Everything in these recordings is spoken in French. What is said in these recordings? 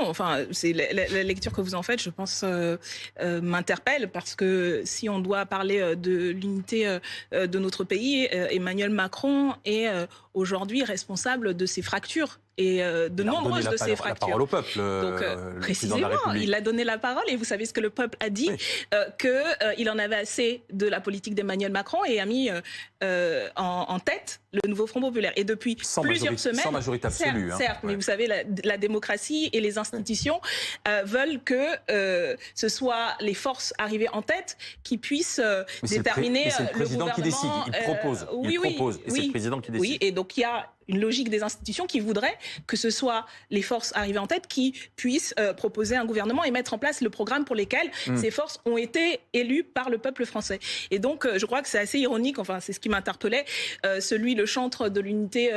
Enfin, c'est la lecture que vous en faites, je pense, m'interpelle parce que si on doit parler de l'unité de notre pays, Emmanuel Macron est aujourd'hui responsable de ces fractures et de nombreuses de ces fractures. La parole au peuple. Donc, précisément, il a donné la parole et vous savez ce que le peuple a dit, qu'il en avait assez de la politique d'Emmanuel Macron et a mis en tête le nouveau Front populaire. Et depuis plusieurs semaines, sans majorité absolue. Certes, mais vous savez, la démocratie et les institutions veulent que ce soit les forces arrivées en tête qui puissent déterminer c'est le président qui décide, il propose. Et c'est le président qui décide. Oui, et donc il y a une logique des institutions qui voudrait que ce soit les forces arrivées en tête qui puissent proposer un gouvernement et mettre en place le programme pour lesquels ces forces ont été élues par le peuple français. Et donc, je crois que c'est assez ironique, enfin, c'est ce qui m'interpellait, le chantre de l'unité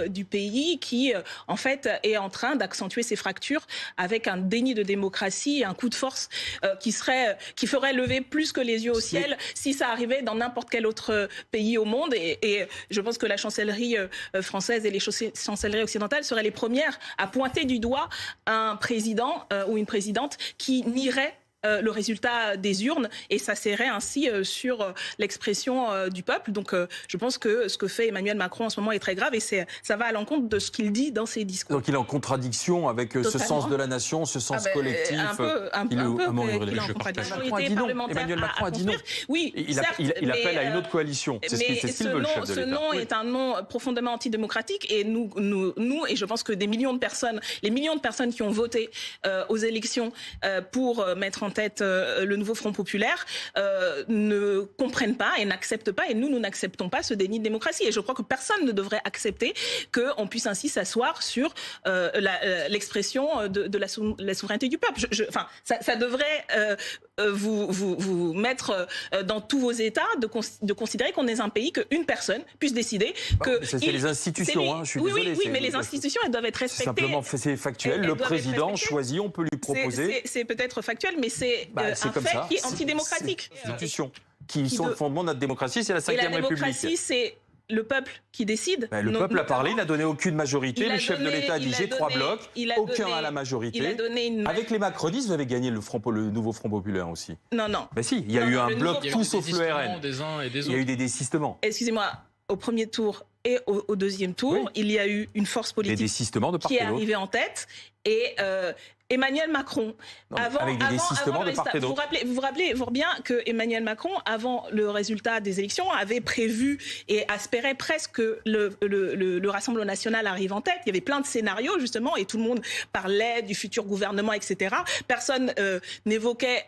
du pays qui, en fait, est en train d'accentuer ces fractures avec un déni de démocratie et un coup de force qui ferait lever plus que les yeux au ciel si ça arrivait dans n'importe quel autre pays au monde. Et je pense que la chancellerie française et les chancelleries occidentales seraient les premières à pointer du doigt un président ou une présidente qui nierait le résultat des urnes et s'asserrait ainsi sur l'expression du peuple. Donc je pense que ce que fait Emmanuel Macron en ce moment est très grave et ça va à l'encontre de ce qu'il dit dans ses discours. Donc il est en contradiction avec ce sens de la nation, ce sens collectif. Emmanuel Macron a dit non. Oui, il appelle à une autre coalition. C'est ce qu'il veut, le chef de l'État. Ce nom est un nom profondément antidémocratique et nous, et je pense que les millions de personnes qui ont voté aux élections pour mettre en tête le nouveau Front populaire ne comprennent pas et n'acceptent pas, et nous n'acceptons pas ce déni de démocratie. Et je crois que personne ne devrait accepter qu'on puisse ainsi s'asseoir sur l'expression de la souveraineté du peuple. Ça devrait vous mettre dans tous vos états de considérer qu'on est un pays qu'une personne puisse décider que... C'est les institutions, je suis désolé. Oui, mais les institutions, elles doivent être respectées. Simplement, c'est factuel. Le président choisit, on peut lui proposer. C'est peut-être factuel, mais c'est un fait qui est antidémocratique. Les institutions qui sont le fondement de notre démocratie, c'est la 5e République. La démocratie, c'est le peuple qui décide. Le peuple a parlé, il n'a donné aucune majorité. Le chef de l'État a dit j'ai 3 blocs, aucun à la majorité. Avec les macronistes, vous avez gagné le nouveau Front populaire aussi. Non. Ben si, il y a eu un bloc tout sauf le RN. Il y a eu des désistements. Excusez-moi, au premier tour et au deuxième tour, il y a eu une force politique qui est arrivée en tête et Emmanuel Macron, vous vous rappelez bien que Emmanuel Macron, avant le résultat des élections, avait prévu et espérait presque que le Rassemblement national arrive en tête. Il y avait plein de scénarios justement et tout le monde parlait du futur gouvernement, etc. Personne n'évoquait.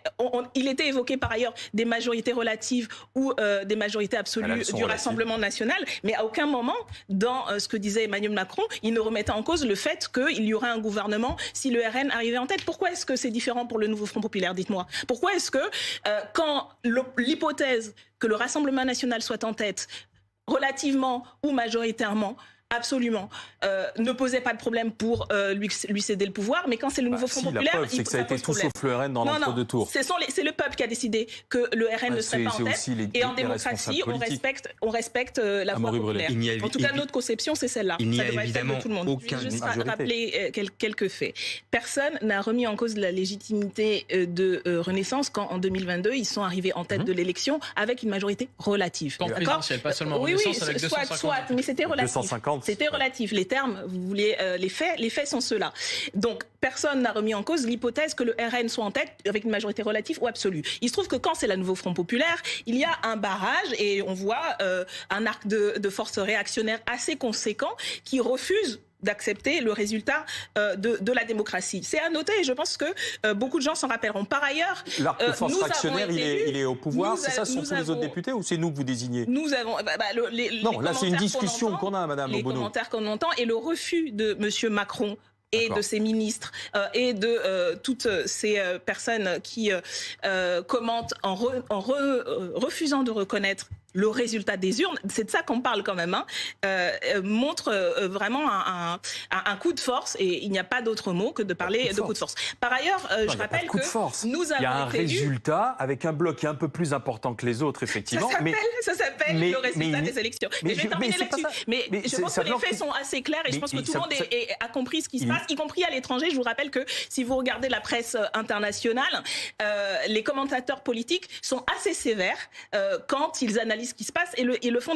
Il était évoqué par ailleurs des majorités relatives ou des majorités absolues du Rassemblement national, mais à aucun moment dans ce que disait Emmanuel Macron, il ne remettait en cause le fait qu'il y aurait un gouvernement si le RN arrivait en tête. Pourquoi est-ce que c'est différent pour le nouveau Front populaire? Dites-moi. Pourquoi est-ce que quand l'hypothèse que le Rassemblement national soit en tête, relativement ou majoritairement, absolument, ne posait pas de problème pour lui céder le pouvoir, mais quand c'est le nouveau Front populaire, la preuve, c'est que ça a été tout sauf le RN dans l'entre-deux tours. C'est le peuple qui a décidé que le RN ne serait pas en tête. Et en démocratie, on respecte la voix populaire. En tout cas, notre conception, c'est celle-là. Il n'y a évidemment aucun... Je vais juste rappeler quelques faits. Personne n'a remis en cause la légitimité de Renaissance quand, en 2022, ils sont arrivés en tête de l'élection avec une majorité relative. Quand présidentielle, pas seulement Renaissance, avec 250. Soit, mais c'était relatif. 250. C'était relatif. Les termes, vous voulez les faits sont ceux-là. Donc, personne n'a remis en cause l'hypothèse que le RN soit en tête avec une majorité relative ou absolue. Il se trouve que quand c'est la nouveau Front populaire, il y a un barrage et on voit un arc de forces réactionnaires assez conséquent qui refuse d'accepter le résultat de la démocratie. C'est à noter et je pense que beaucoup de gens s'en rappelleront. Par ailleurs, l'arc de force réactionnaire, il est au pouvoir, c'est ça, ce sont tous les autres députés ou c'est nous que vous désignez? Nous avons... non, là c'est une discussion qu'on a, Madame Obono. Les commentaires qu'on entend et le refus de M. Macron et de ses ministres et de toutes ces personnes qui commentent en refusant de reconnaître le résultat des urnes, c'est de ça qu'on parle quand même, montre vraiment un coup de force, et il n'y a pas d'autre mot que de parler de coup de force. Par ailleurs, je rappelle que nous avons il y a un résultat avec un bloc qui est un peu plus important que les autres, effectivement. Ça s'appelle le résultat des élections. Mais je vais terminer là-dessus. Mais je pense que les faits sont assez clairs, et je pense que tout le monde a compris ce qui se passe, y compris à l'étranger. Je vous rappelle que si vous regardez la presse internationale, les commentateurs politiques sont assez sévères quand ils analysent ce qui se passe et le font.